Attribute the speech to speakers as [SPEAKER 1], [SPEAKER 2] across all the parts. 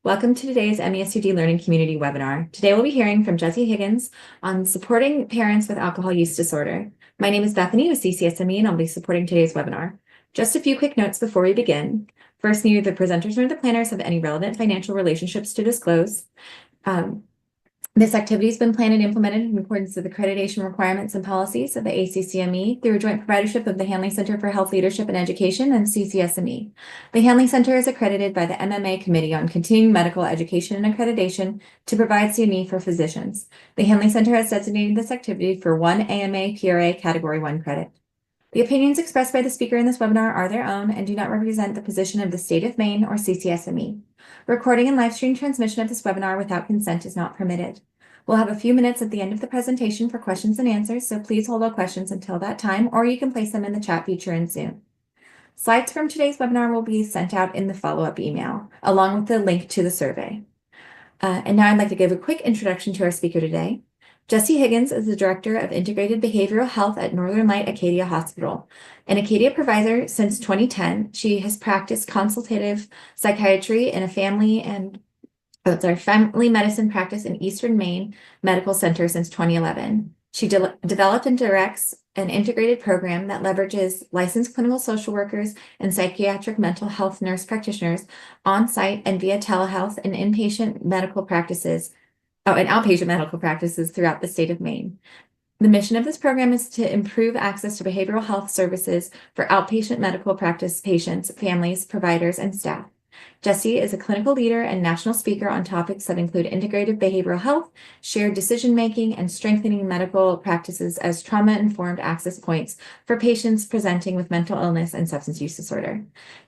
[SPEAKER 1] Welcome to today's MESUD Learning Community webinar. Today we'll be hearing from Jesse Higgins on supporting parents with alcohol use disorder. My name is Bethany with CCSME and I'll be supporting today's webinar. Just a few quick notes before we begin. First, neither the presenters nor the planners have any relevant financial relationships to disclose. This activity has been planned and implemented in accordance with accreditation requirements and policies of the ACCME through a joint providership of the Hanley Center for Health Leadership and Education and CCSME. The Hanley Center is accredited by the MMA Committee on Continuing Medical Education and Accreditation to provide CME for physicians. The Hanley Center has designated this activity for one AMA PRA Category 1 credit. The opinions expressed by the speaker in this webinar are their own and do not represent the position of the state of Maine or CCSME. Recording and live stream transmission of this webinar without consent is not permitted. We'll have a few minutes at the end of the presentation for questions and answers, so please hold all questions until that time, or you can place them in the chat feature in Zoom. Slides from today's webinar will be sent out in the follow-up email, along with the link to the survey. And now I'd like to give a quick introduction to our speaker today. Jesse Higgins is the Director of Integrated Behavioral Health at Northern Light Acadia Hospital. An Acadia provider since 2010, she has practiced consultative psychiatry in a family medicine practice in Eastern Maine Medical Center since 2011. She developed and directs an integrated program that leverages licensed clinical social workers and psychiatric mental health nurse practitioners on site and via telehealth and outpatient medical practices throughout the state of Maine. The mission of this program is to improve access to behavioral health services for outpatient medical practice patients, families, providers, and staff. Jesse is a clinical leader and national speaker on topics that include integrated behavioral health, shared decision-making, and strengthening medical practices as trauma-informed access points for patients presenting with mental illness and substance use disorder.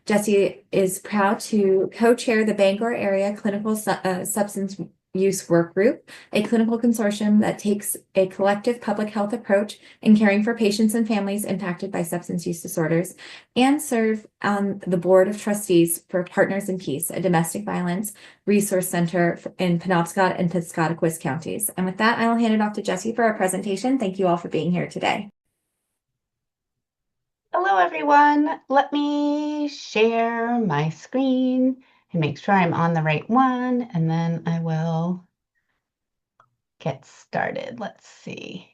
[SPEAKER 1] Jesse is proud to co-chair the Bangor Area Clinical Substance Use Work Group, a clinical consortium that takes a collective public health approach in caring for patients and families impacted by substance use disorders, and serve on the board of trustees for Partners in Peace, a domestic violence resource center in Penobscot and Piscataquis counties. And with that, I'll hand it off to Jesse for our presentation. Thank you all for being here today.
[SPEAKER 2] Hello, everyone. Let me share my screen and make sure I'm on the right one, and then I will get started. Let's see.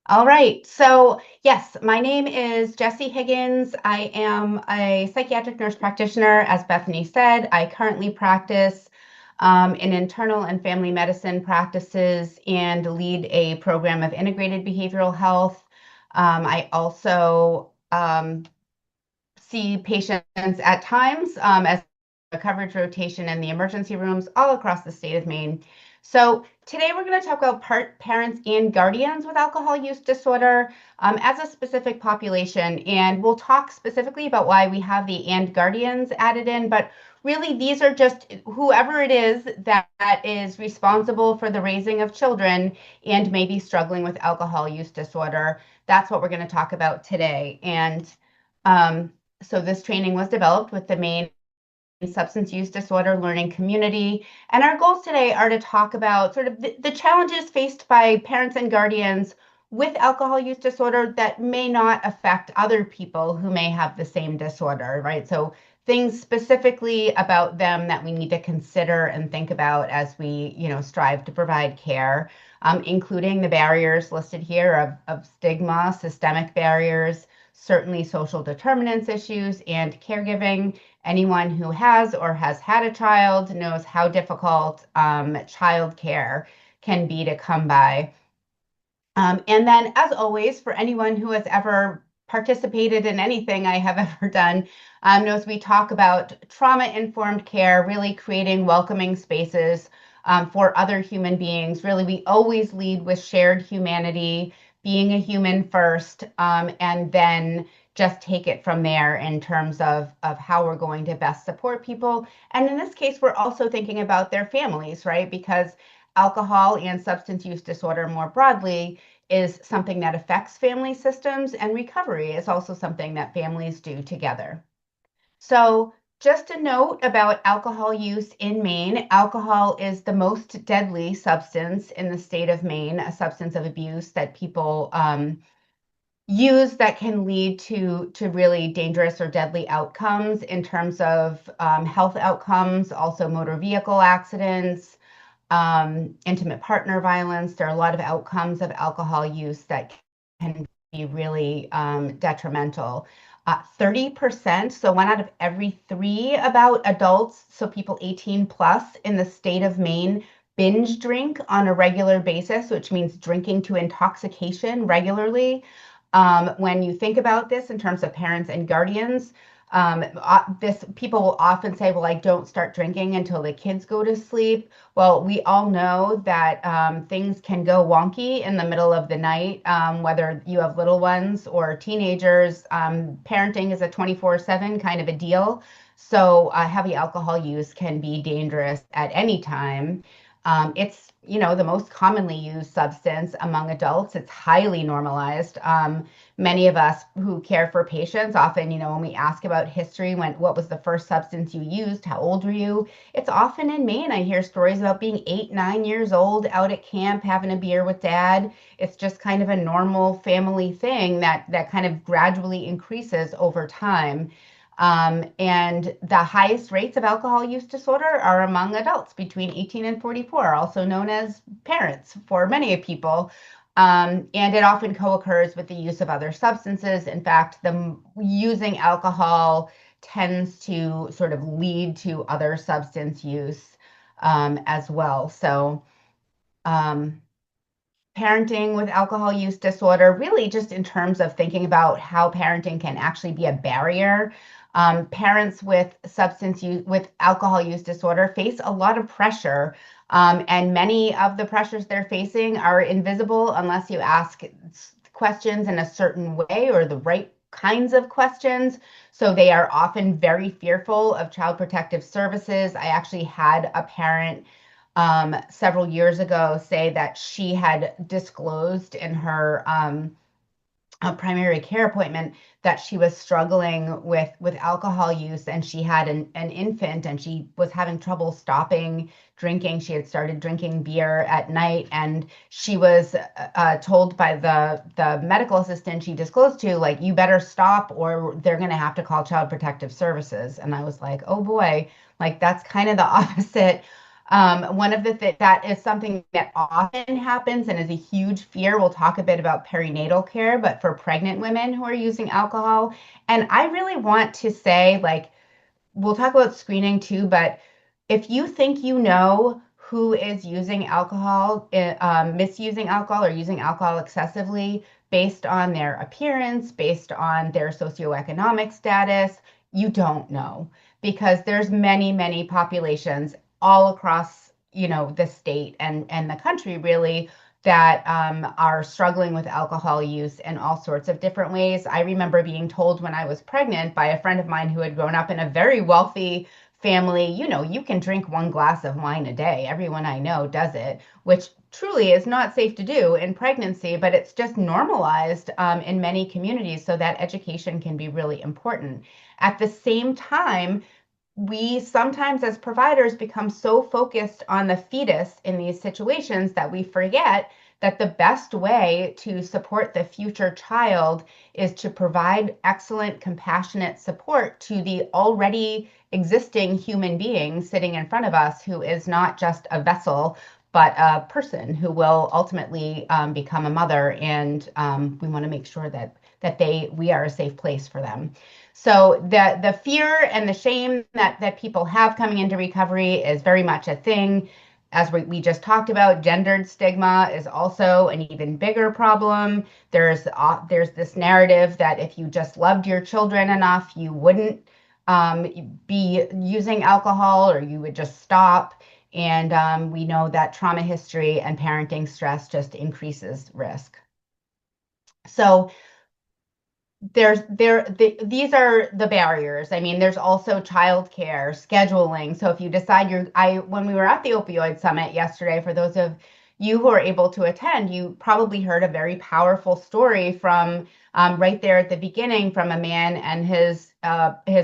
[SPEAKER 2] All right, so yes, my name is Jesse Higgins. I am a psychiatric nurse practitioner, as Bethany said. I currently practice in internal and family medicine practices and lead a program of integrated behavioral health. I also see patients at times as a coverage rotation in the emergency rooms all across the state of Maine. So today we're going to talk about parents and guardians with alcohol use disorder as a specific population, and we'll talk specifically about why we have the and guardians added in, but really these are just whoever it is that is responsible for the raising of children and maybe struggling with alcohol use disorder. That's what we're going to talk about today. And so this training was developed with the Maine Substance Use Disorder Learning Community. And our goals today are to talk about sort of the challenges faced by parents and guardians with alcohol use disorder that may not affect other people who may have the same disorder, right? So things specifically about them that we need to consider and think about as we, strive to provide care, including the barriers listed here of stigma, systemic barriers, certainly social determinants issues, and caregiving. Anyone who has or has had a child knows how difficult childcare can be to come by. And then, as always, for anyone who has ever participated in anything I have ever done, knows we talk about trauma-informed care, really creating welcoming spaces for other human beings. Really, we always lead with shared humanity, being a human first, and then just take it from there in terms of how we're going to best support people. And in this case, we're also thinking about their families, right? Because alcohol and substance use disorder more broadly is something that affects family systems, and recovery is also something that families do together. So just a note about alcohol use in Maine. Alcohol is the most deadly substance in the state of Maine, a substance of abuse that people use that can lead to really dangerous or deadly outcomes in terms of health outcomes, also motor vehicle accidents, intimate partner violence. There are a lot of outcomes of alcohol use that can be really detrimental. 30%, so one out of every three about adults, so people 18 plus in the state of Maine, binge drink on a regular basis, which means drinking to intoxication regularly. When you think about this in terms of parents and guardians, this people will often say, well, I don't start drinking until the kids go to sleep. Well, we all know that things can go wonky in the middle of the night, whether you have little ones or teenagers. Parenting is a 24/7 kind of a deal. So heavy alcohol use can be dangerous at any time. It's, the most commonly used substance among adults. It's highly normalized. Many of us who care for patients often, when we ask about history, what was the first substance you used? How old were you? It's often in Maine. I hear stories about being 8, 9 years old out at camp having a beer with dad. It's just kind of a normal family thing that kind of gradually increases over time. And the highest rates of alcohol use disorder are among adults between 18 and 44, also known as parents for many people. And it often co-occurs with the use of other substances. In fact, the using alcohol tends to sort of lead to other substance use as well. So, um, parenting with alcohol use disorder, really just in terms of thinking about how parenting can actually be a barrier. Parents with with alcohol use disorder face a lot of pressure. And many of the pressures they're facing are invisible unless you ask questions in a certain way or the right kinds of questions. So they are often very fearful of Child Protective Services. I actually had a parent several years ago say that she had disclosed in her a primary care appointment that she was struggling with alcohol use, and she had an infant and she was having trouble stopping drinking. She had started drinking beer at night, and she was told by the medical assistant she disclosed to, like, you better stop or they're going to have to call Child Protective Services. And I was like, oh boy, like that's kind of the opposite. One of that is something that often happens and is a huge fear. We'll talk a bit about perinatal care, but for pregnant women who are using alcohol. And I really want to say, like, we'll talk about screening too, but if you think you know who is using alcohol, misusing alcohol or using alcohol excessively based on their appearance, based on their socioeconomic status, you don't know, because there's many, many populations all across, the state and the country really that are struggling with alcohol use in all sorts of different ways. I remember being told when I was pregnant by a friend of mine who had grown up in a very wealthy family, you can drink one glass of wine a day. Everyone I know does it, which truly is not safe to do in pregnancy, but it's just normalized in many communities. So that education can be really important. At the same time, we sometimes as providers become so focused on the fetus in these situations that we forget that the best way to support the future child is to provide excellent, compassionate support to the already existing human being sitting in front of us, who is not just a vessel, but a person who will ultimately become a mother. And we want to make sure that we are a safe place for them. So the fear and the shame that people have coming into recovery is very much a thing. As we just talked about, gendered stigma is also an even bigger problem. There's this narrative that if you just loved your children enough, you wouldn't be using alcohol, or you would just stop. And we know that trauma history and parenting stress just increases risk. So these are the barriers. I mean, there's also childcare, scheduling. So if you decide when we were at the opioid summit yesterday, for those of you who are able to attend, you probably heard a very powerful story from right there at the beginning, from a man and his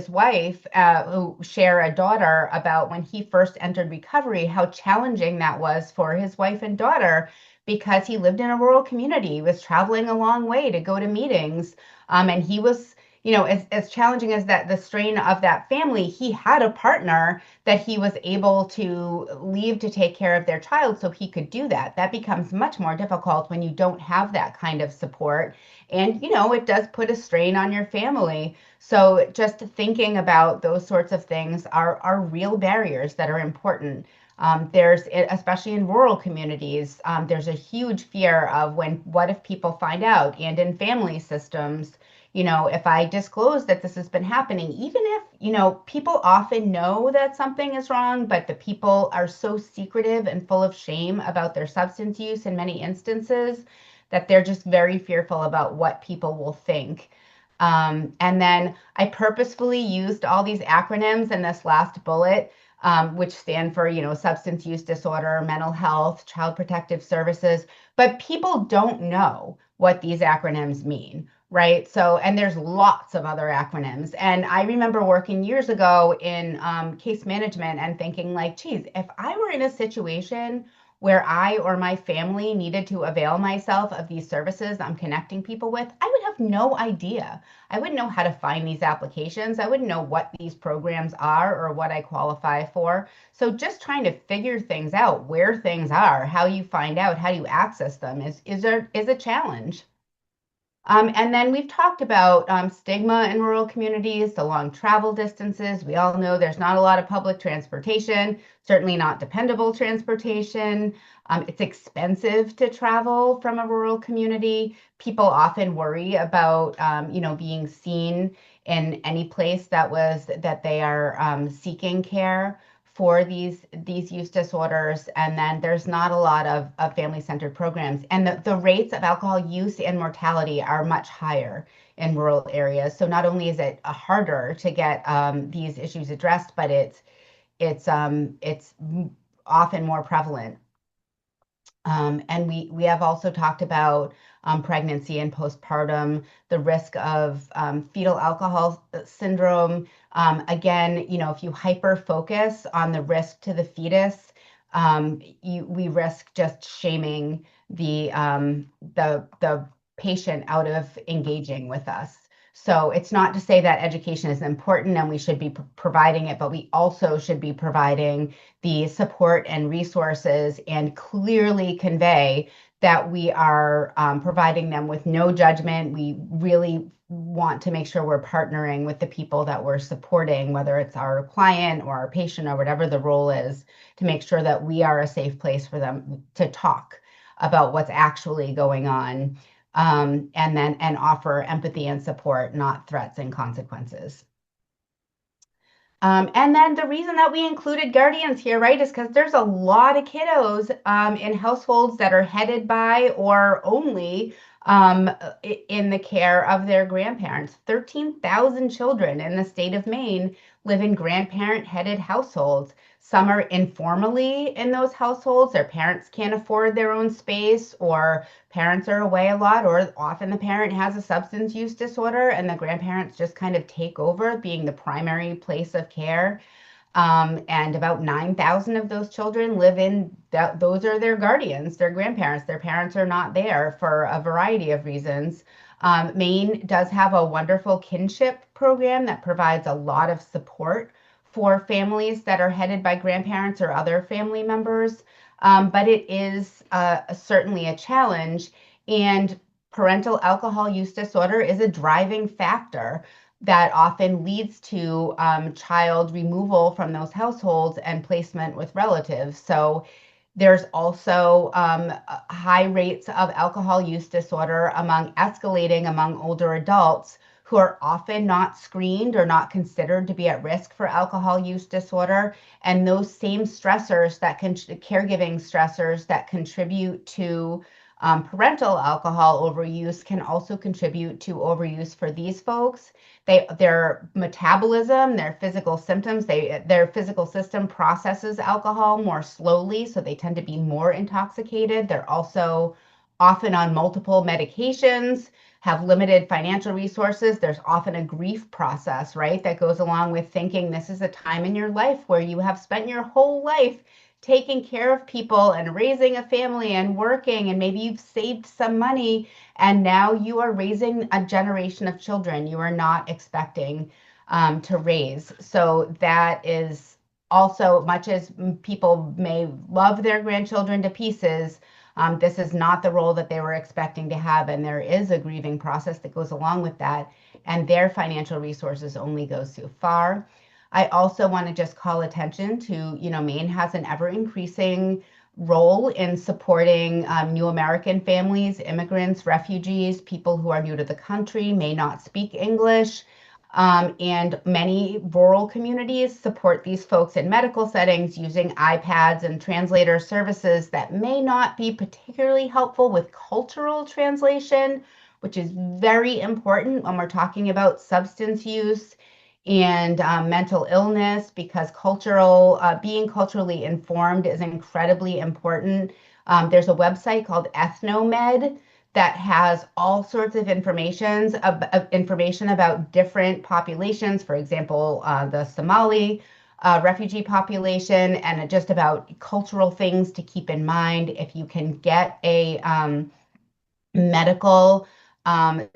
[SPEAKER 2] wife who share a daughter, about when he first entered recovery, how challenging that was for his wife and daughter, because he lived in a rural community. He was traveling a long way to go to meetings. And he was, as challenging as that, the strain of that family, he had a partner that he was able to leave to take care of their child so he could do that. That becomes much more difficult when you don't have that kind of support. And, it does put a strain on your family. So just thinking about those sorts of things are real barriers that are important. Especially in rural communities, there's a huge fear of what if people find out? And in family systems, if I disclose that this has been happening, even if, people often know that something is wrong, but the people are so secretive and full of shame about their substance use in many instances that they're just very fearful about what people will think. And then I purposefully used all these acronyms in this last bullet, which stand for, substance use disorder, mental health, child protective services, but people don't know what these acronyms mean, right? So, and there's lots of other acronyms. And I remember working years ago in case management and thinking like, geez, if I were in a situation where I or my family needed to avail myself of these services I'm connecting people with, I would have no idea. I wouldn't know how to find these applications. I wouldn't know what these programs are or what I qualify for. So just trying to figure things out, where things are, how you find out, how you access them is a challenge. And then we've talked about stigma in rural communities, the long travel distances. We all know there's not a lot of public transportation, certainly not dependable transportation. It's expensive to travel from a rural community. People often worry about, being seen in any place that they are seeking care for these use disorders. And then there's not a lot of family-centered programs. And the rates of alcohol use and mortality are much higher in rural areas. So not only is it harder to get these issues addressed, but it's often more prevalent. And we have also talked about pregnancy and postpartum, the risk of fetal alcohol syndrome. Again, if you hyper focus on the risk to the fetus, we risk just shaming the patient out of engaging with us. So it's not to say that education is important and we should be providing it, but we also should be providing the support and resources and clearly convey that we are providing them with no judgment. We really want to make sure we're partnering with the people that we're supporting, whether it's our client or our patient or whatever the role is, to make sure that we are a safe place for them to talk about what's actually going on, and offer empathy and support, not threats and consequences. And then the reason that we included guardians here, right, is because there's a lot of kiddos in households that are headed by or only in the care of their grandparents. 13,000 children in the state of Maine live in grandparent-headed households. Some are informally in those households. Their parents can't afford their own space, or parents are away a lot, or often the parent has a substance use disorder and the grandparents just kind of take over being the primary place of care. And about 9,000 of those children live in that, those are their guardians, their grandparents. Their parents are not there for a variety of reasons. Maine does have a wonderful kinship program that provides a lot of support for families that are headed by grandparents or other family members. But it is certainly a challenge. And parental alcohol use disorder is a driving factor that often leads to child removal from those households and placement with relatives. So there's also high rates of alcohol use disorder escalating among older adults who are often not screened or not considered to be at risk for alcohol use disorder. And those same stressors caregiving stressors that contribute to parental alcohol overuse can also contribute to overuse for these folks. Their metabolism, their physical symptoms, their physical system processes alcohol more slowly, so they tend to be more intoxicated. They're also often on multiple medications, have limited financial resources, there's often a grief process, right, that goes along with thinking this is a time in your life where you have spent your whole life taking care of people and raising a family and working, and maybe you've saved some money and now you are raising a generation of children you are not expecting to raise. So that is also, much as people may love their grandchildren to pieces, this is not the role that they were expecting to have, and there is a grieving process that goes along with that, and their financial resources only go so far. I also want to just call attention to, Maine has an ever increasing role in supporting new American families, immigrants, refugees, people who are new to the country, may not speak English. And many rural communities support these folks in medical settings using iPads and translator services that may not be particularly helpful with cultural translation, which is very important when we're talking about substance use and mental illness, because being culturally informed is incredibly important. There's a website called Ethnomed that has all sorts of information about different populations, for example, the Somali refugee population, and just about cultural things to keep in mind. If you can get a medical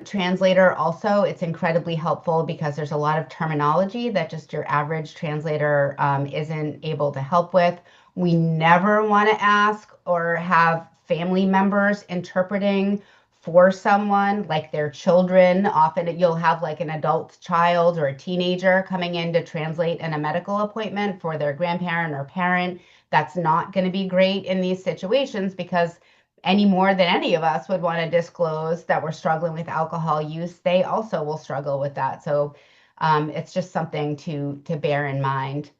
[SPEAKER 2] translator also, it's incredibly helpful because there's a lot of terminology that just your average translator isn't able to help with. We never want to ask or have family members interpreting for someone, like their children. Often you'll have like an adult child or a teenager coming in to translate in a medical appointment for their grandparent or parent. That's not going to be great in these situations, because any more than any of us would want to disclose that we're struggling with alcohol use, they also will struggle with that. So it's just something to bear in mind.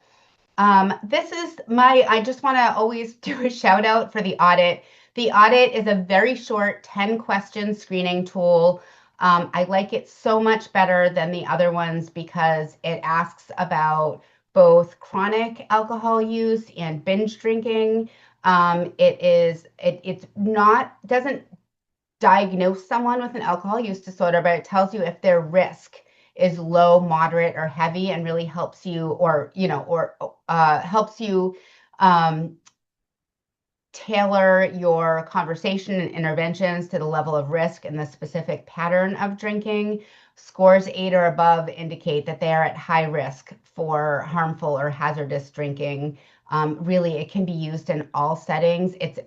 [SPEAKER 2] I just want to always do a shout out for the audit. The audit is a very short 10-question screening tool. I like it so much better than the other ones because it asks about both chronic alcohol use and binge drinking. It's not, doesn't diagnose someone with an alcohol use disorder, but it tells you if their risk is low, moderate, or heavy, and really helps you, helps you tailor your conversation and interventions to the level of risk and the specific pattern of drinking. Scores 8 or above indicate that they are at high risk for harmful or hazardous drinking. Really, it can be used in all settings. It's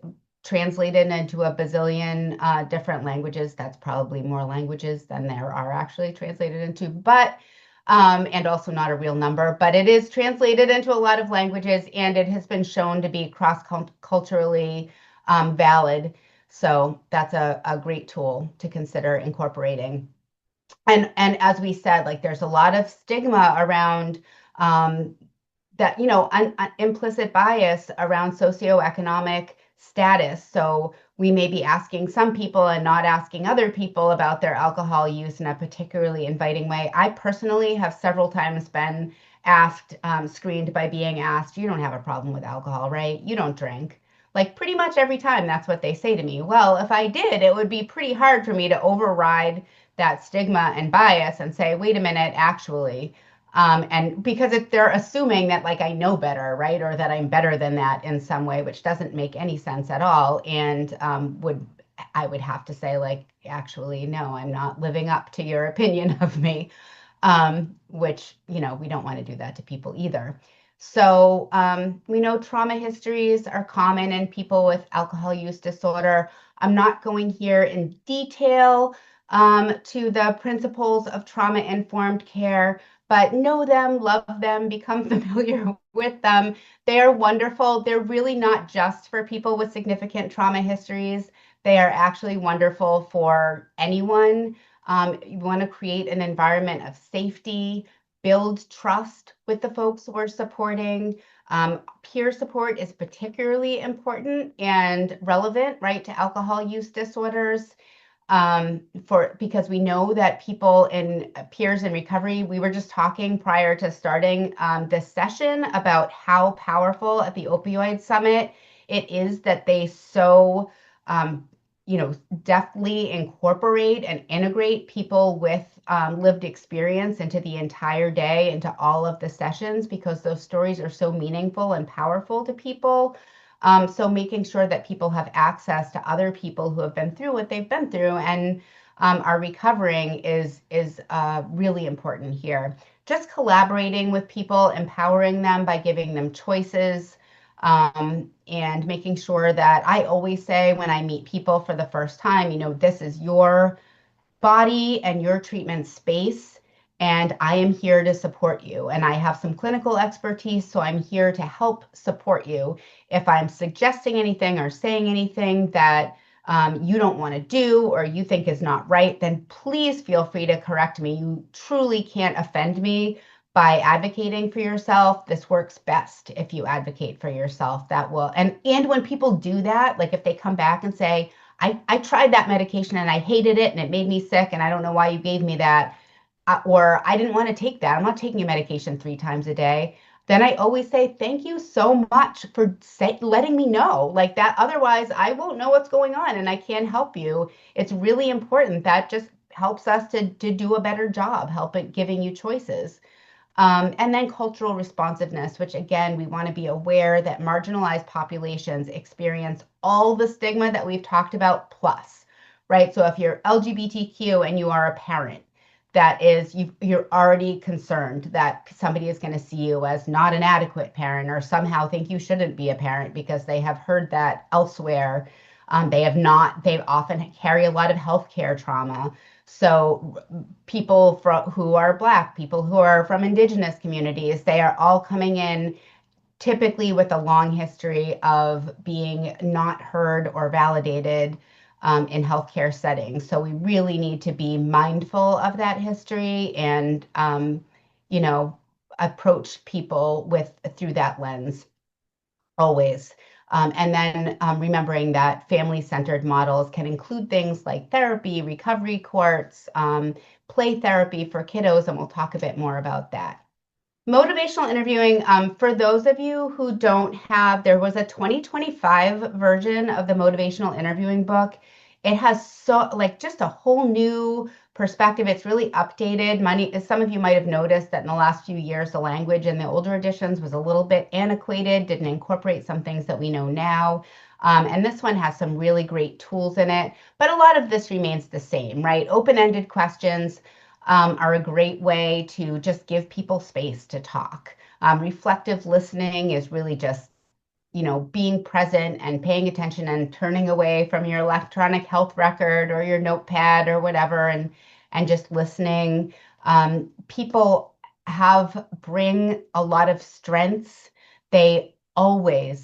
[SPEAKER 2] translated into a bazillion different languages. That's probably more languages than there are actually translated into, but and also not a real number, but it is translated into a lot of languages, and it has been shown to be cross-culturally valid. So that's a great tool to consider incorporating. And as we said, like, there's a lot of stigma around that, implicit bias around socioeconomic status. So we may be asking some people and not asking other people about their alcohol use in a particularly inviting way. I personally have several times been asked, screened by being asked, "You don't have a problem with alcohol, right? You don't drink." Like, pretty much every time that's what they say to me. Well, if I did, it would be pretty hard for me to override that stigma and bias and say, wait a minute, actually, and because they're assuming that, like, I know better, right? Or that I'm better than that in some way, which doesn't make any sense at all. And I would have to say, like, actually, no, I'm not living up to your opinion of me, which, we don't want to do that to people either. So we know trauma histories are common in people with alcohol use disorder. I'm not going here in detail to the principles of trauma-informed care, but know them, love them, become familiar with them. They're wonderful. They're really not just for people with significant trauma histories. They are actually wonderful for anyone. You want to create an environment of safety, build trust with the folks we're supporting. Peer support is particularly important and relevant, right, to alcohol use disorders. Because we know that people in peers in recovery, we were just talking prior to starting this session about how powerful at the opioid summit it is that they so deftly incorporate and integrate people with lived experience into the entire day, into all of the sessions, because those stories are so meaningful and powerful to people. So making sure that people have access to other people who have been through what they've been through and are recovering is really important here. Just collaborating with people, empowering them by giving them choices, and making sure that I always say when I meet people for the first time, this is your body and your treatment space, and I am here to support you. And I have some clinical expertise, so I'm here to help support you. If I'm suggesting anything or saying anything that you don't want to do or you think is not right, then please feel free to correct me. You truly can't offend me by advocating for yourself. This works best if you advocate for yourself. That will, and when people do that, like if they come back and say, I tried that medication and I hated it and it made me sick and I don't know why you gave me that, or I didn't want to take that. I'm not taking a medication 3 times a day. Then I always say, thank you so much for letting me know like that. Otherwise, I won't know what's going on and I can't help you. It's really important. That just helps us to do a better job, giving you choices. And then cultural responsiveness, which again, we want to be aware that marginalized populations experience all the stigma that we've talked about plus, right? So if you're LGBTQ and you are a parent, that is, you're already concerned that somebody is going to see you as not an adequate parent or somehow think you shouldn't be a parent because they have heard that elsewhere. They often carry a lot of healthcare trauma. So people who are Black, people who are from Indigenous communities, they are all coming in typically with a long history of being not heard or validated in healthcare settings. So we really need to be mindful of that history and, you know, approach people through that lens always. And then remembering that family-centered models can include things like therapy, recovery courts, play therapy for kiddos, and we'll talk a bit more about that. Motivational interviewing, for those of you who don't have, there was a 2025 version of the motivational interviewing book. It has just a whole new perspective. It's really updated. Some of you might have noticed that in the last few years, the language in the older editions was a little bit antiquated, didn't incorporate some things that we know now. And this one has some really great tools in it, but a lot of this remains the same, right? Open-ended questions are a great way to just give people space to talk. Reflective listening is really just, being present and paying attention and turning away from your electronic health record or your notepad or whatever, and just listening. People bring a lot of strengths. I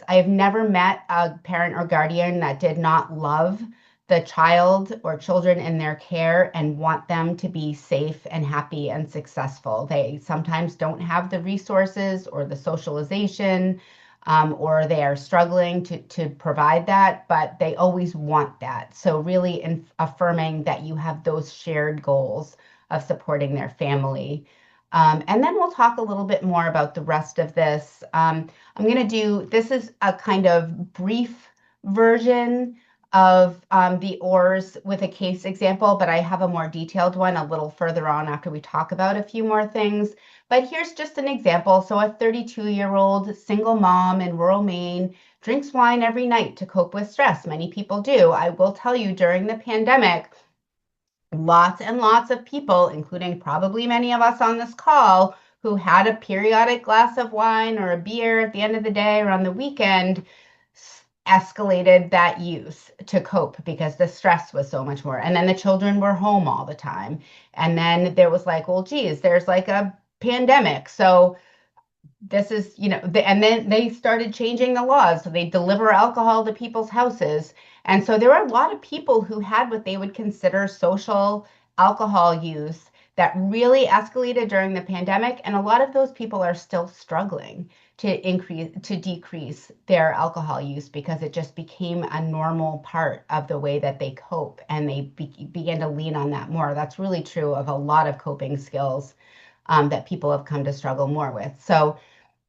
[SPEAKER 2] have never met a parent or guardian that did not love the child or children in their care and want them to be safe and happy and successful. They sometimes don't have the resources or the socialization, or they are struggling to provide that, but they always want that. So really affirming that you have those shared goals of supporting their family. And then we'll talk a little bit more about the rest of this. This is a kind of brief version of the ORs with a case example, but I have a more detailed one a little further on after we talk about a few more things. But here's just an example. So a 32-year-old single mom in rural Maine drinks wine every night to cope with stress. Many people do. I will tell you, during the pandemic, lots and lots of people, including probably many of us on this call, who had a periodic glass of wine or a beer at the end of the day or on the weekend, escalated that use to cope because the stress was so much more. And then the children were home all the time. And then there was like, well, geez, there's like a pandemic. So this is, and then they started changing the laws. So they deliver alcohol to people's houses. And so there were a lot of people who had what they would consider social alcohol use that really escalated during the pandemic. And a lot of those people are still struggling to decrease their alcohol use because it just became a normal part of the way that they cope, and they began to lean on that more. That's really true of a lot of coping skills that people have come to struggle more with. So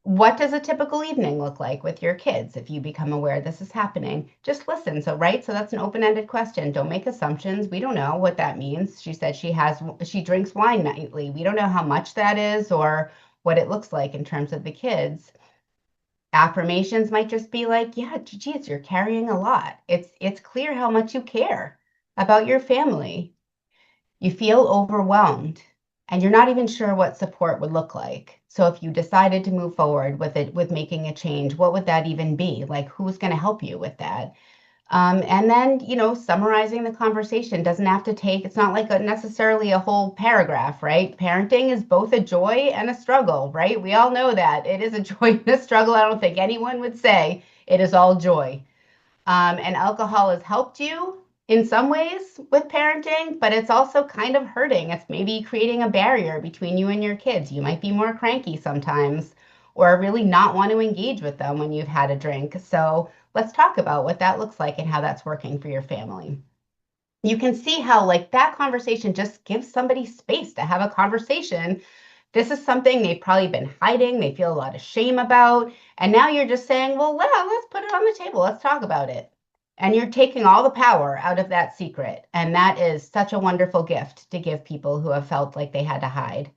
[SPEAKER 2] what does a typical evening look like with your kids if you become aware this is happening? Just listen. So, right? So that's an open-ended question. Don't make assumptions. We don't know what that means. She said she drinks wine nightly. We don't know how much that is or what it looks like in terms of the kids. Affirmations might just be like, yeah, geez, you're carrying a lot. It's clear how much you care about your family. You feel overwhelmed and you're not even sure what support would look like. So if you decided to move forward with it, with making a change, what would that even be? Like, who's going to help you with that? And then, summarizing the conversation doesn't have to take, it's not like necessarily a whole paragraph, right? Parenting is both a joy and a struggle, right? We all know that it is a joy and a struggle. I don't think anyone would say it is all joy. And alcohol has helped you in some ways with parenting, but it's also kind of hurting. It's maybe creating a barrier between you and your kids. You might be more cranky sometimes or really not want to engage with them when you've had a drink. So let's talk about what that looks like and how that's working for your family. You can see how like that conversation just gives somebody space to have a conversation. This is something they've probably been hiding, they feel a lot of shame about. And now you're just saying, well, let's put it on the table. Let's talk about it. And you're taking all the power out of that secret. And that is such a wonderful gift to give people who have felt like they had to hide.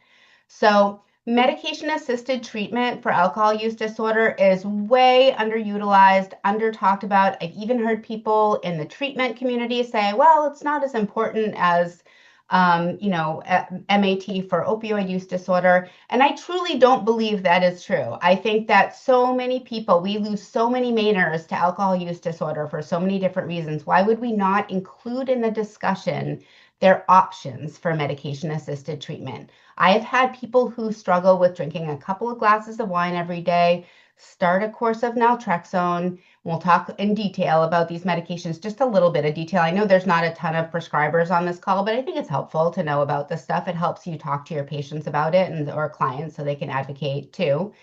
[SPEAKER 2] So medication-assisted treatment for alcohol use disorder is way underutilized, under talked about. I've even heard people in the treatment community say, well, it's not as important as MAT for opioid use disorder. And I truly don't believe that is true. I think that so many people, we lose so many Mainers to alcohol use disorder for so many different reasons. Why would we not include in the discussion their options for medication-assisted treatment? I have had people who struggle with drinking a couple of glasses of wine every day, start a course of naltrexone. We'll talk in detail about these medications, just a little bit of detail. I know there's not a ton of prescribers on this call, but I think it's helpful to know about this stuff. It helps you talk to your patients about it or clients so they can advocate too.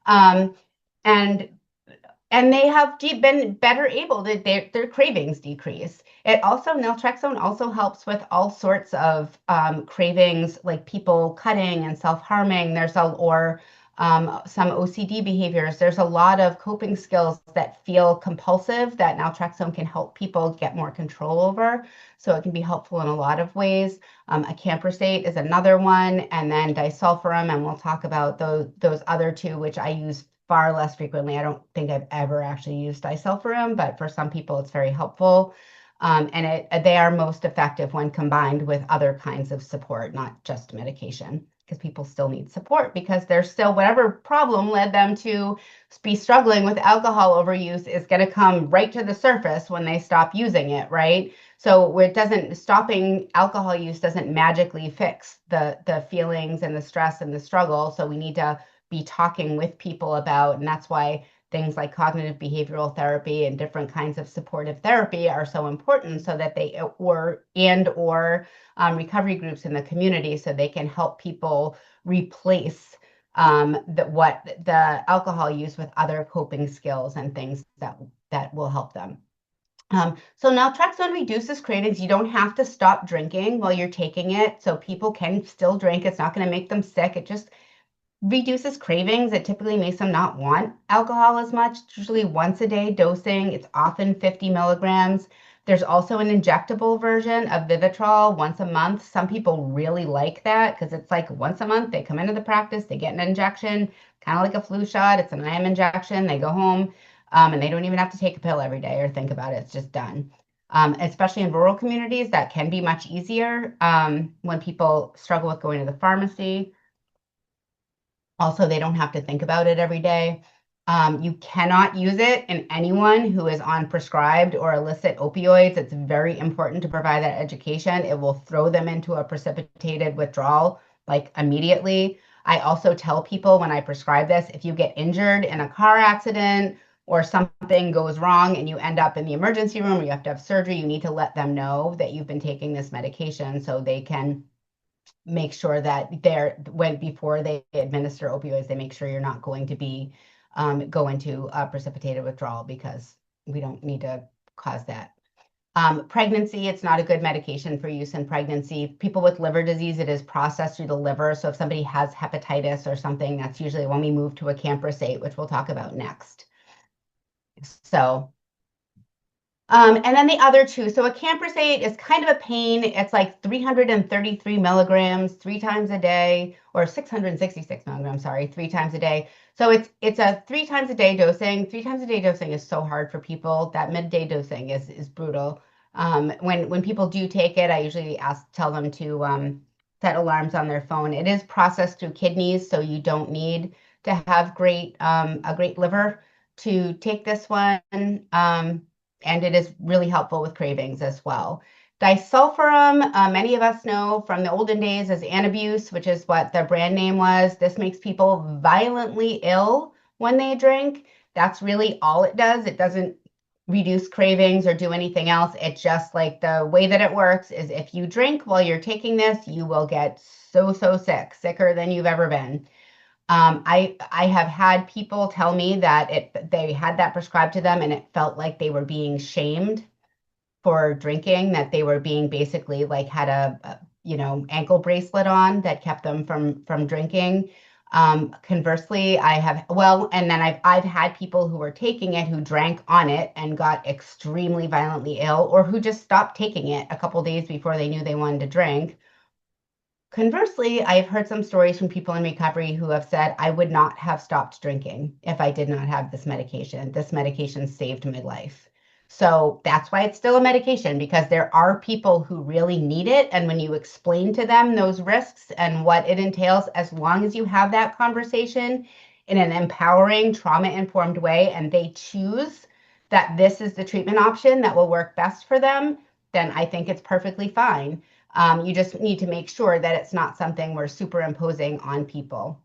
[SPEAKER 2] Um, and and they have been better able to their cravings decrease. It also naltrexone also helps with all sorts of cravings, like people cutting and self-harming. Some OCD behaviors. There's a lot of coping skills that feel compulsive that naltrexone can help people get more control over. So it can be helpful in a lot of ways. Acamprosate is another one, and then disulfiram, and we'll talk about those other two, which I use far less frequently. I don't think I've ever actually used disulfiram, but for some people it's very helpful. And they are most effective when combined with other kinds of support, not just medication, because people still need support because there's still whatever problem led them to be struggling with alcohol overuse is going to come right to the surface when they stop using it, right? So where it doesn't, stopping alcohol use doesn't magically fix the feelings and the stress and the struggle. So we need to be talking with people about, and that's why things like cognitive behavioral therapy and different kinds of supportive therapy are so important, so that they or recovery groups in the community, so they can help people replace the alcohol use with other coping skills and things that will help them. So naltrexone reduces cravings. You don't have to stop drinking while you're taking it. So people can still drink. It's not going to make them sick. It just reduces cravings. It typically makes them not want alcohol as much. It's usually once a day dosing. It's often 50 milligrams. There's also an injectable version of Vivitrol once a month. Some people really like that because it's like once a month, they come into the practice, they get an injection, kind of like a flu shot. It's an IM injection. They go home and they don't even have to take a pill every day or think about it. It's just done. Especially in rural communities, that can be much easier when people struggle with going to the pharmacy. Also, they don't have to think about it every day. You cannot use it in anyone who is on prescribed or illicit opioids. It's very important to provide that education. It will throw them into a precipitated withdrawal, like immediately. I also tell people when I prescribe this, if you get injured in a car accident or something goes wrong and you end up in the emergency room or you have to have surgery, you need to let them know that you've been taking this medication so they can make sure that before they administer opioids, they make sure you're not going to be go into a precipitated withdrawal, because we don't need to cause that. Pregnancy, it's not a good medication for use in pregnancy. People with liver disease, it is processed through the liver. So if somebody has hepatitis or something, that's usually when we move to a camprosate, which we'll talk about next. So and then the other two. So a camprosate is kind of a pain. It's like 333 milligrams 3 times a day, or 666 milligrams, sorry, 3 times a day. So it's a 3 times a day dosing. 3 times a day dosing is so hard for people. That midday dosing is brutal. When people do take it, I usually tell them to set alarms on their phone. It is processed through kidneys, so you don't need to have a great liver to take this one. And it is really helpful with cravings as well. Disulfiram, many of us know from the olden days as Antabuse, which is what the brand name was. This makes people violently ill when they drink. That's really all it does. It doesn't reduce cravings or do anything else. It's just like the way that it works is if you drink while you're taking this, you will get so sick, sicker than you've ever been. I have had people tell me that they had that prescribed to them and it felt like they were being shamed for drinking, that they were being basically like had a ankle bracelet on that kept them from drinking. Conversely, and then I've had people who were taking it who drank on it and got extremely violently ill, or who just stopped taking it a couple days before they knew they wanted to drink. Conversely, I've heard some stories from people in recovery who have said, I would not have stopped drinking if I did not have this medication. This medication saved my life. So that's why it's still a medication, because there are people who really need it. And when you explain to them those risks and what it entails, as long as you have that conversation in an empowering, trauma-informed way, and they choose that this is the treatment option that will work best for them, then I think it's perfectly fine. You just need to make sure that it's not something we're superimposing on people.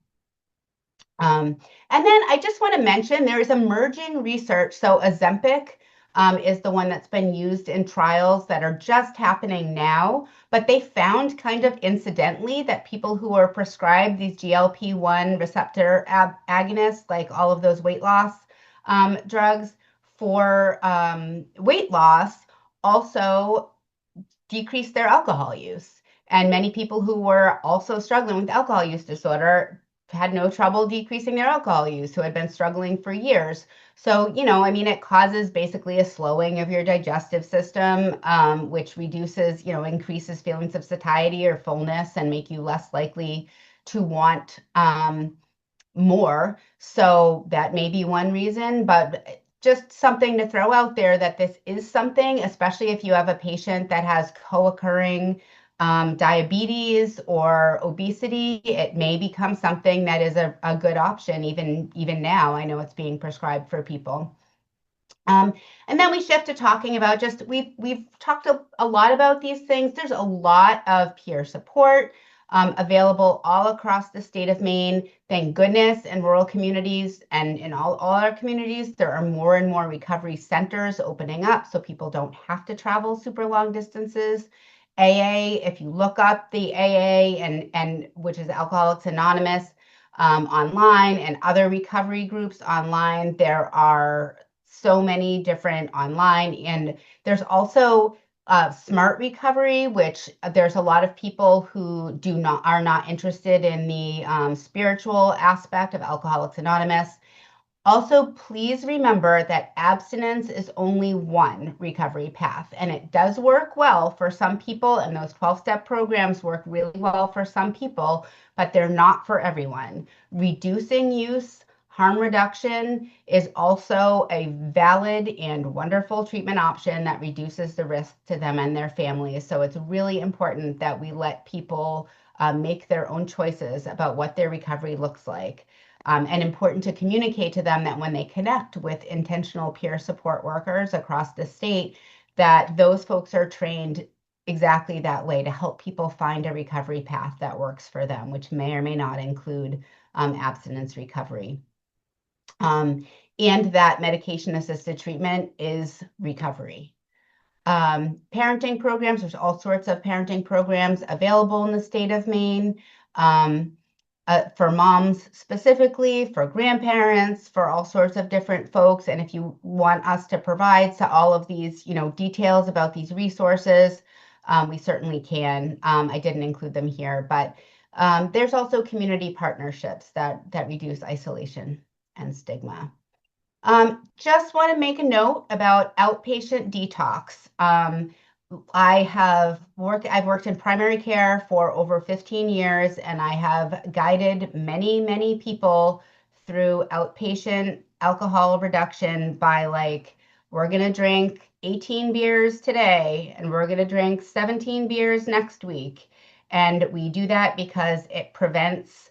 [SPEAKER 2] And then I just want to mention there is emerging research. So Ozempic is the one that's been used in trials that are just happening now, but they found kind of incidentally that people who are prescribed these GLP-1 receptor agonists, like all of those weight loss drugs for weight loss, also decrease their alcohol use. And many people who were also struggling with alcohol use disorder had no trouble decreasing their alcohol use, who had been struggling for years. So, I mean, it causes basically a slowing of your digestive system, which reduces, increases feelings of satiety or fullness and make you less likely to want more. So that may be one reason, but just something to throw out there that this is something, especially if you have a patient that has co-occurring diabetes or obesity, it may become something that is a good option even now. I know it's being prescribed for people. And then we shift to talking about we've talked a lot about these things. There's a lot of peer support available all across the state of Maine. Thank goodness in rural communities and in all our communities, there are more and more recovery centers opening up so people don't have to travel super long distances. AA, if you look up the AA and which is Alcoholics Anonymous online, and other recovery groups online, there are so many different online, and there's also smart recovery, which there's a lot of people who are not interested in the spiritual aspect of Alcoholics Anonymous. Also, please remember that abstinence is only one recovery path, and it does work well for some people, and those 12-step programs work really well for some people, but they're not for everyone. Reducing use, harm reduction is also a valid and wonderful treatment option that reduces the risk to them and their families. So it's really important that we let people make their own choices about what their recovery looks like. And important to communicate to them that when they connect with intentional peer support workers across the state, that those folks are trained exactly that way to help people find a recovery path that works for them, which may or may not include abstinence recovery. And that medication-assisted treatment is recovery. Parenting programs, there's all sorts of parenting programs available in the state of Maine. for moms specifically, for grandparents, for all sorts of different folks. And if you want us to provide all of these, details about these resources, we certainly can. I didn't include them here, but there's also community partnerships that reduce isolation and stigma. Just want to make a note about outpatient detox. I've worked in primary care for over 15 years, and I have guided many, many people through outpatient alcohol reduction by like, we're going to drink 18 beers today, and we're going to drink 17 beers next week. And we do that because it prevents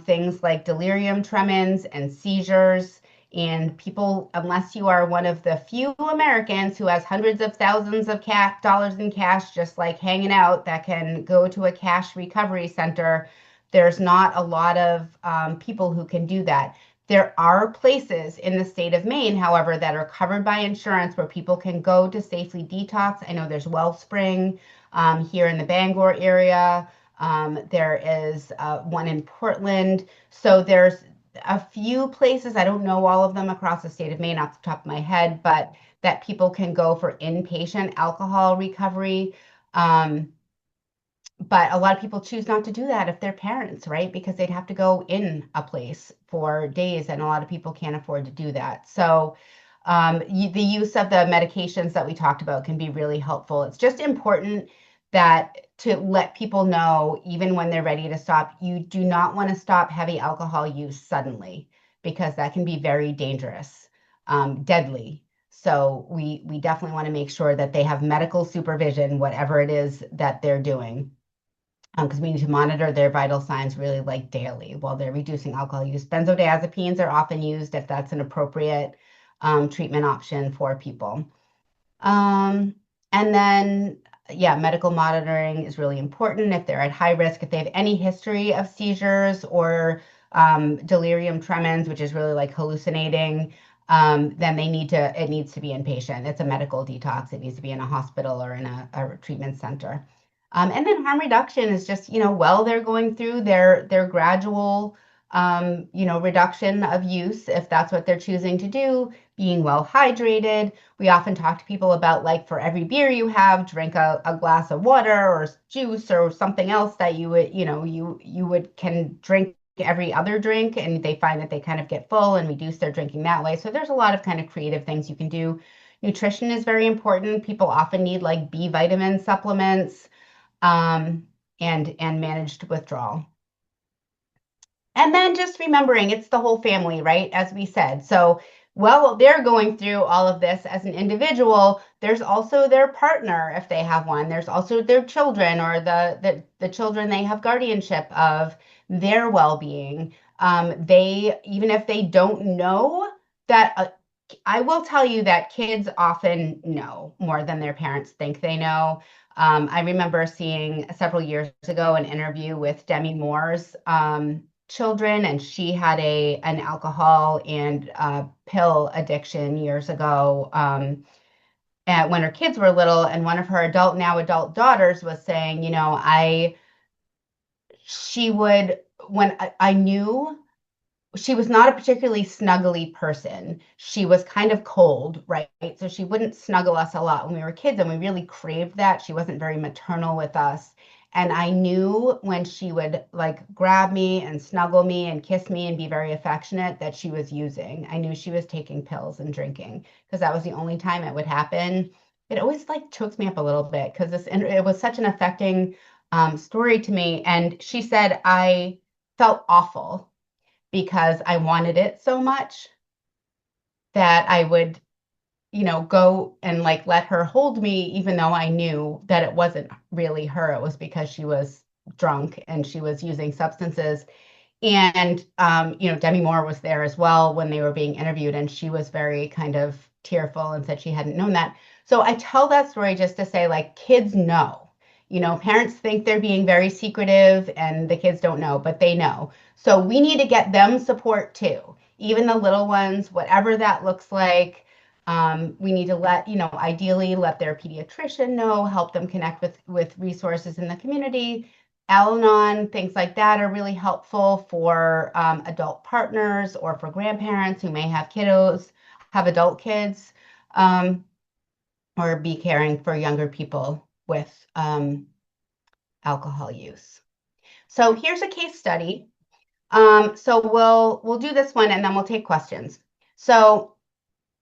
[SPEAKER 2] things like delirium tremens and seizures. And people, unless you are one of the few Americans who has hundreds of thousands of dollars in cash, just like hanging out, that can go to a cash recovery center, there's not a lot of people who can do that. There are places in the state of Maine, however, that are covered by insurance where people can go to safely detox. I know there's Wellspring here in the Bangor area. There is one in Portland. So there's a few places, I don't know all of them across the state of Maine off the top of my head, but that people can go for inpatient alcohol recovery. But a lot of people choose not to do that if they're parents, right? Because they'd have to go in a place for days, and a lot of people can't afford to do that. So the use of the medications that we talked about can be really helpful. It's just important that to let people know, even when they're ready to stop, you do not want to stop heavy alcohol use suddenly, because that can be very dangerous, deadly. So we definitely want to make sure that they have medical supervision, whatever it is that they're doing, because we need to monitor their vital signs really like daily while they're reducing alcohol use. Benzodiazepines are often used if that's an appropriate treatment option for people. And then, yeah, medical monitoring is really important if they're at high risk, if they have any history of seizures or delirium tremens, which is really like hallucinating, then it needs to be inpatient. It's a medical detox. It needs to be in a hospital or in a treatment center. And then harm reduction is just, while they're going through their gradual, reduction of use, if that's what they're choosing to do, being well hydrated. We often talk to people about, like, for every beer you have, drink a glass of water or juice or something else that you would, can drink every other drink, and they find that they kind of get full and reduce their drinking that way. So there's a lot of kind of creative things you can do. Nutrition is very important. People often need like B vitamin supplements, and managed withdrawal. And then just remembering it's the whole family, right? As we said. So while they're going through all of this as an individual, there's also their partner if they have one. There's also their children, or the children they have guardianship of, their well-being. Even if they don't know that, I will tell you that kids often know more than their parents think they know. I remember seeing several years ago an interview with Demi Moore's children, and she had an alcohol and pill addiction years ago, and when her kids were little, and one of her now adult daughters was saying, she would, when I knew she was not a particularly snuggly person. She was kind of cold, right? So she wouldn't snuggle us a lot when we were kids, and we really craved that. She wasn't very maternal with us. And I knew when she would like grab me and snuggle me and kiss me and be very affectionate that she was using. I knew she was taking pills and drinking, because that was the only time it would happen. It always like chokes me up a little bit, because it was such an affecting story to me. And she said, I felt awful because I wanted it so much that I would, go and like let her hold me, even though I knew that it wasn't really her. It was because she was drunk and she was using substances. And, Demi Moore was there as well when they were being interviewed, and she was very kind of tearful and said she hadn't known that. So I tell that story just to say, like, kids know. Parents think they're being very secretive and the kids don't know, but they know. So we need to get them support too, even the little ones, whatever that looks like. We need to ideally let their pediatrician know, help them connect with resources in the community Al-Anon, things like that are really helpful for adult partners or for grandparents who may have kiddos, have adult kids, um, or be caring for younger people with alcohol use. So here's a case study. So we'll do this one and then we'll take questions. So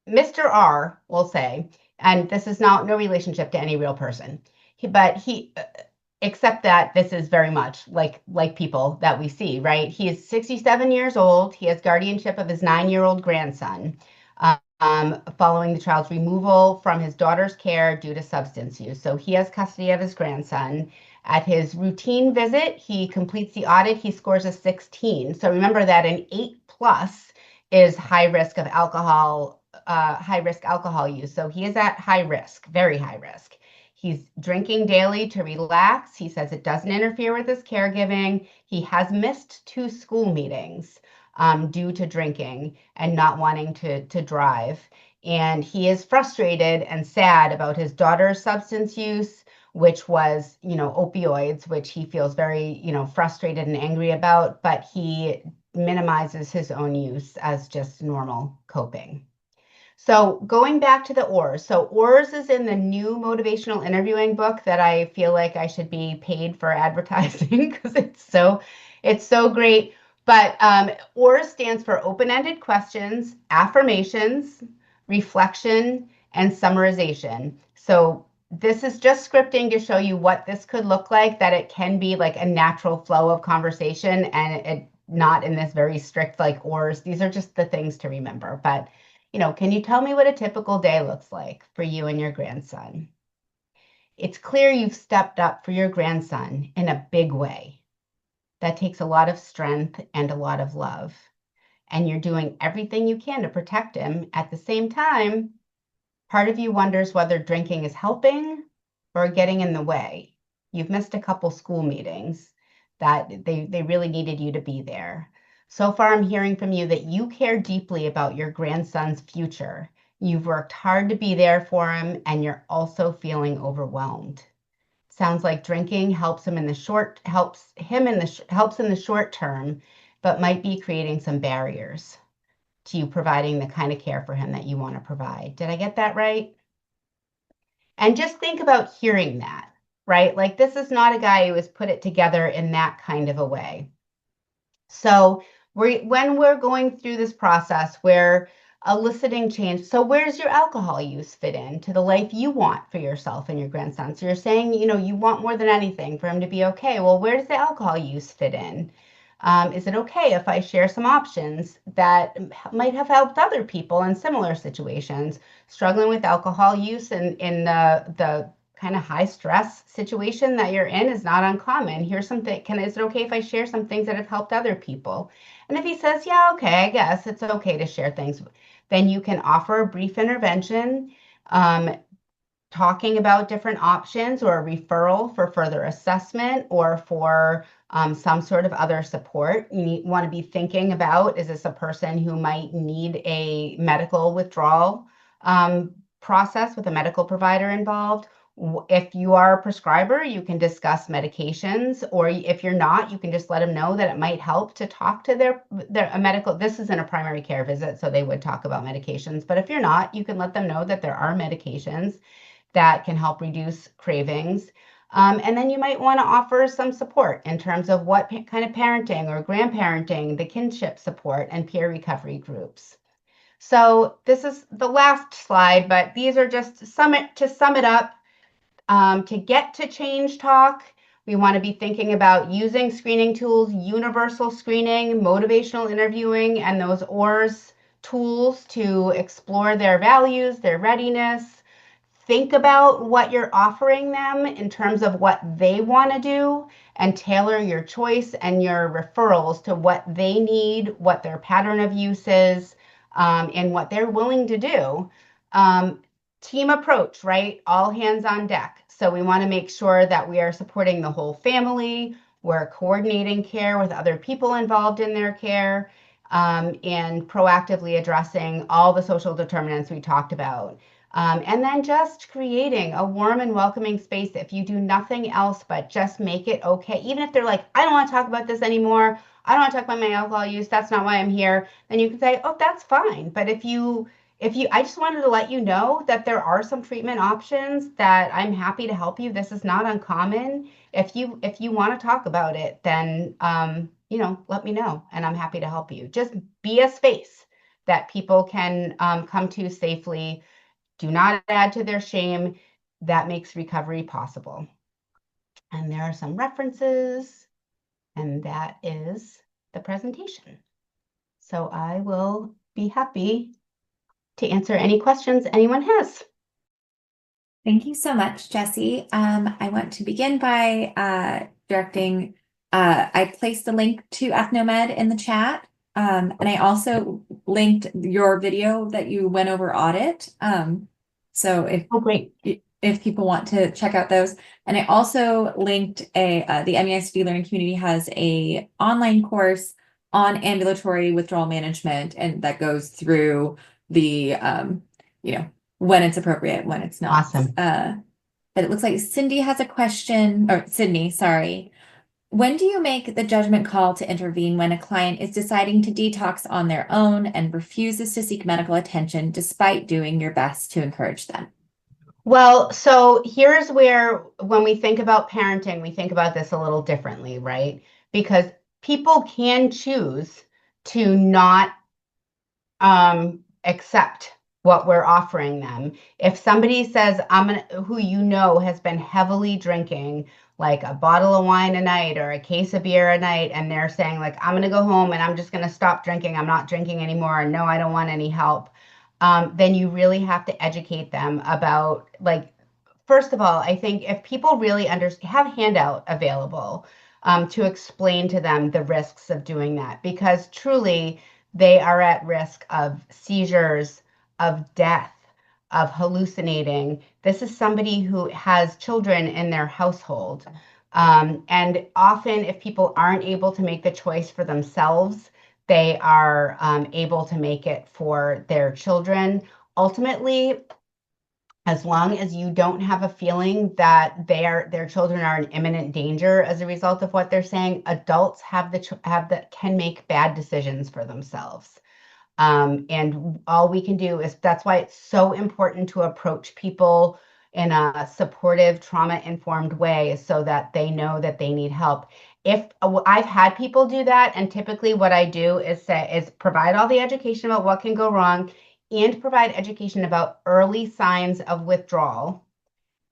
[SPEAKER 2] Mr. R will say, and this is not no relationship to any real person, but he except that this is very much like people that we see, right? He is 67 years old. He has guardianship of his 9-year-old grandson, following the child's removal from his daughter's care due to substance use. So he has custody of his grandson. At his routine visit, he completes the audit. He scores a 16. So remember that an 8 plus is high risk of high risk alcohol use. So he is at high risk, very high risk. He's drinking daily to relax. He says it doesn't interfere with his caregiving. He has missed 2 school meetings due to drinking and not wanting to drive. And he is frustrated and sad about his daughter's substance use, which was, opioids, which he feels very, frustrated and angry about, but he minimizes his own use as just normal coping. So going back to the OARS. So OARS is in the new motivational interviewing book that I feel like I should be paid for advertising because it's so great. But OARS stands for open-ended questions, affirmations, reflection, and summarization. So this is just scripting to show you what this could look like, that it can be like a natural flow of conversation and it not in this very strict like OARS. These are just the things to remember. But can you tell me what a typical day looks like for you and your grandson? It's clear you've stepped up for your grandson in a big way. That takes a lot of strength and a lot of love. And you're doing everything you can to protect him. At the same time, part of you wonders whether drinking is helping or getting in the way. You've missed a couple school meetings that they really needed you to be there. So far, I'm hearing from you that you care deeply about your grandson's future. You've worked hard to be there for him, and you're also feeling overwhelmed. Sounds like drinking helps him in the short term, but might be creating some barriers to you providing the kind of care for him that you want to provide. Did I get that right? And just think about hearing that, right? Like this is not a guy who has put it together in that kind of a way. So when we're going through this process, we're eliciting change. So where does your alcohol use fit in to the life you want for yourself and your grandson? So you're saying, you want more than anything for him to be okay. Well, where does the alcohol use fit in? Is it okay if I share some options that might have helped other people in similar situations? Struggling with alcohol use in the kind of high stress situation that you're in is not uncommon. Here's something, is it okay if I share some things that have helped other people? And if he says, yeah, okay, I guess it's okay to share things, then you can offer a brief intervention, talking about different options or a referral for further assessment or for some sort of other support. You want to be thinking about, is this a person who might need a medical withdrawal process with a medical provider involved? If you are a prescriber, you can discuss medications, or if you're not, you can just let them know that it might help to talk to a medical. This isn't a primary care visit, so they would talk about medications. But if you're not, you can let them know that there are medications that can help reduce cravings. And then you might want to offer some support in terms of what kind of parenting or grandparenting, the kinship support, and peer recovery groups. So this is the last slide, but these are just to sum it up. To get to change talk, we want to be thinking about using screening tools, universal screening, motivational interviewing, and those OARS tools to explore their values, their readiness. Think about what you're offering them in terms of what they want to do and tailor your choice and your referrals to what they need, what their pattern of use is, and what they're willing to do. Team approach, right? All hands on deck. So we want to make sure that we are supporting the whole family. We're coordinating care with other people involved in their care, and proactively addressing all the social determinants we talked about. And then just creating a warm and welcoming space. If you do nothing else but just make it okay, even if they're like, I don't want to talk about this anymore. I don't want to talk about my alcohol use. That's not why I'm here. Then you can say, oh, that's fine. But I just wanted to let you know that there are some treatment options that I'm happy to help you. This is not uncommon. If you want to talk about it, then let me know, and I'm happy to help you. Just be a space that people can come to safely. Do not add to their shame. That makes recovery possible. And there are some references, and that is the presentation. So I will be happy to answer any questions anyone has.
[SPEAKER 1] Thank you so much, Jessie. I want to begin by directing, I placed the link to Ethnomed in the chat. And I also linked your video that you went over audit. So
[SPEAKER 2] Oh, great.
[SPEAKER 1] if people want to check out those. And I also linked the MEICD Learning Community has a online course on ambulatory withdrawal management, and that goes through the, when it's appropriate, when it's not.
[SPEAKER 2] Awesome.
[SPEAKER 1] But it looks like Cindy has a question, or Sydney, sorry. When do you make the judgment call to intervene when a client is deciding to detox on their own and refuses to seek medical attention despite doing your best to encourage them?
[SPEAKER 2] Well, so here's where, when we think about parenting, we think about this a little differently, right? Because people can choose to not accept what we're offering them. If somebody says, who has been heavily drinking, like a bottle of wine a night or a case of beer a night, and they're saying, like, I'm gonna go home and I'm just gonna stop drinking, I'm not drinking anymore, and no, I don't want any help, then you really have to educate them about, like, first of all, I think if people really have handout available to explain to them the risks of doing that, because truly they are at risk of seizures, of death, of hallucinating. This is somebody who has children in their household. And often, if people aren't able to make the choice for themselves, they are able to make it for their children. Ultimately, as long as you don't have a feeling that their children are in imminent danger as a result of what they're saying, adults can make bad decisions for themselves. And all we can do is, that's why it's so important to approach people in a supportive, trauma-informed way so that they know that they need help. If I've had people do that, and typically what I do is provide all the education about what can go wrong and provide education about early signs of withdrawal,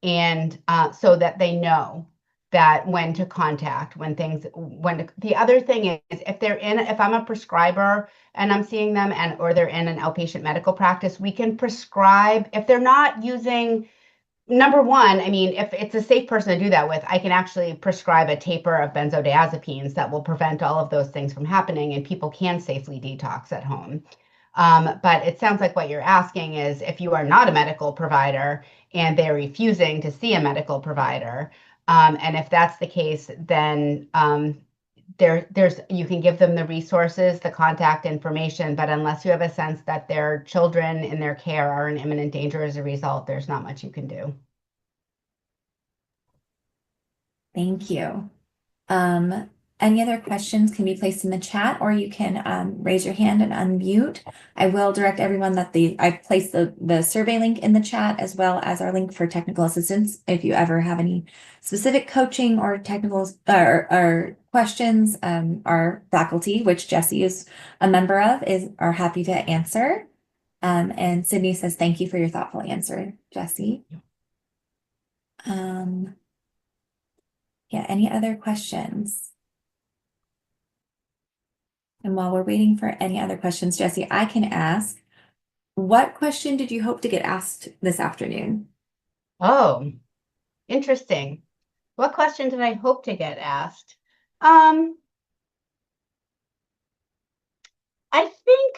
[SPEAKER 2] and so that they know that when to contact, the other thing is, if I'm a prescriber and I'm seeing them, or they're in an outpatient medical practice, we can prescribe, if they're not using, number one, I mean, if it's a safe person to do that with, I can actually prescribe a taper of benzodiazepines that will prevent all of those things from happening, and people can safely detox at home. But it sounds like what you're asking is, if you are not a medical provider and they're refusing to see a medical provider, and if that's the case, then you can give them the resources, the contact information, but unless you have a sense that their children in their care are in imminent danger as a result, there's not much you can do.
[SPEAKER 1] Thank you. Any other questions can be placed in the chat, or you can raise your hand and unmute. I will direct everyone that I've placed the survey link in the chat, as well as our link for technical assistance. If you ever have any specific coaching or technical or questions, our faculty, which Jessie is a member of, are happy to answer. And Sydney says, thank you for your thoughtful answer, Jessie. Yeah, any other questions? And while we're waiting for any other questions, Jessie, I can ask, what question did you hope to get asked this afternoon?
[SPEAKER 2] Oh, interesting. What question did I hope to get asked? I think,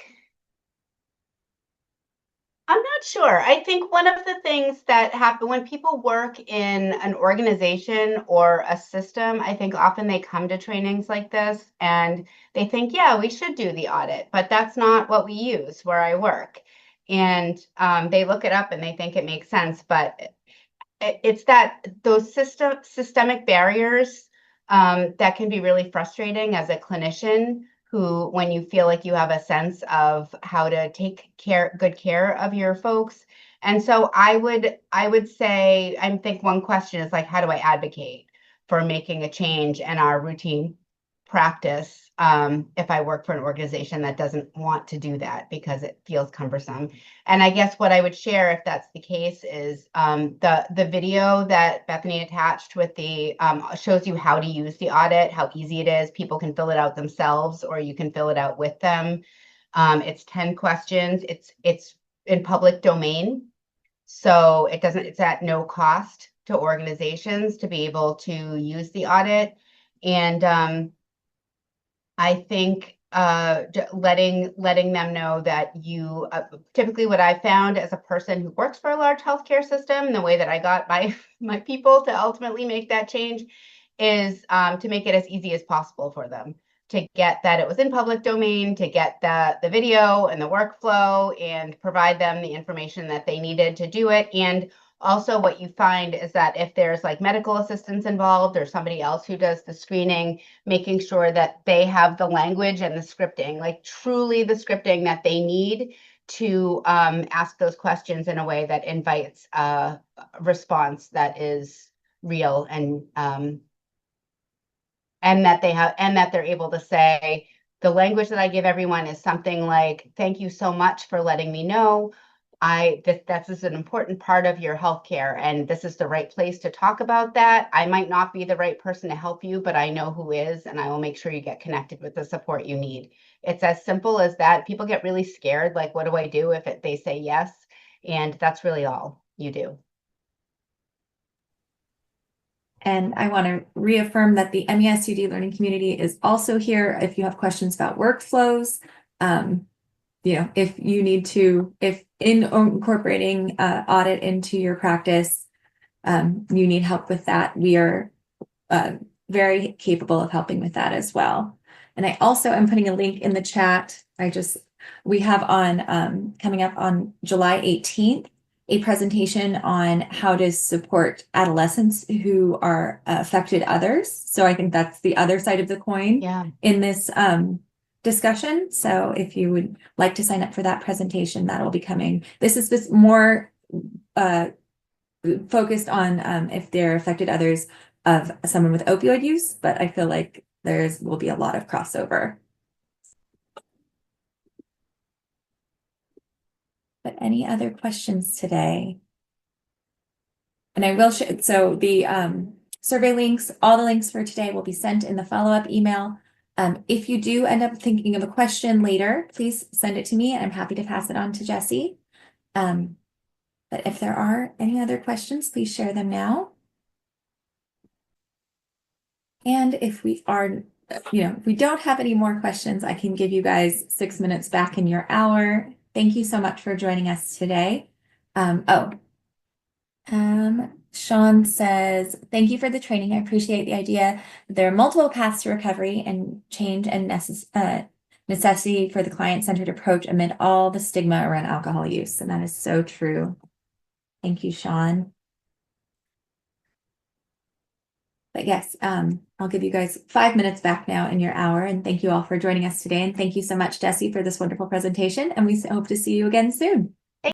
[SPEAKER 2] I'm not sure. I think one of the things that happen when people work in an organization or a system, I think often they come to trainings like this and they think, yeah, we should do the audit, but that's not what we use where I work. and they look it up and they think it makes sense, but it's that those systemic barriers that can be really frustrating as a clinician who, when you feel like you have a sense of how to take good care of your folks. And so I would say, I think one question is like, how do I advocate for making a change in our routine practice if I work for an organization that doesn't want to do that because it feels cumbersome? And I guess what I would share, if that's the case, is the video that Bethany attached with the shows you how to use the audit, how easy it is. People can fill it out themselves, or you can fill it out with them. It's 10 questions. It's in public domain, so it's at no cost to organizations to be able to use the audit. And I think letting them know that you typically what I found as a person who works for a large healthcare system, the way that I got my people to ultimately make that change is to make it as easy as possible for them to get that it was in public domain, to get the video and the workflow and provide them the information that they needed to do it. And also what you find is that if there's like medical assistants involved or somebody else who does the screening, making sure that they have the language and the scripting, like truly the scripting that they need to ask those questions in a way that invites a response that is real and that they're able to say, the language that I give everyone is something like, thank you so much for letting me know. This is an important part of your healthcare, and this is the right place to talk about that. I might not be the right person to help you, but I know who is, and I will make sure you get connected with the support you need. It's as simple as that. People get really scared, like, what do I do if they say yes? And that's really all you do.
[SPEAKER 1] And I want to reaffirm that the MESUD learning community is also here if you have questions about workflows. If you need to, if incorporating audit into your practice, you need help with that, we are very capable of helping with that as well. And I also am putting a link in the chat. We have on coming up on July 18th, a presentation on how to support adolescents who are affected others. So I think that's the other side of the coin in this discussion. So if you would like to sign up for that presentation, that will be coming. This is more focused on if they're affected others of someone with opioid use, but I feel like will be a lot of crossover. But any other questions today? And I will share, so the survey links, all the links for today will be sent in the follow-up email. If you do end up thinking of a question later, please send it to me and I'm happy to pass it on to Jessie. But if there are any other questions, please share them now. And if we are, if we don't have any more questions, I can give you guys 6 minutes back in your hour. Thank you so much for joining us today. Sean says, thank you for the training. I appreciate the idea that there are multiple paths to recovery and change and necessity for the client-centered approach amid all the stigma around alcohol use. And that is so true. Thank you, Sean. But yes, I'll give you guys 5 minutes back now in your hour. And thank you all for joining us today. And thank you so much, Jessie, for this wonderful presentation. And we hope to see you again soon.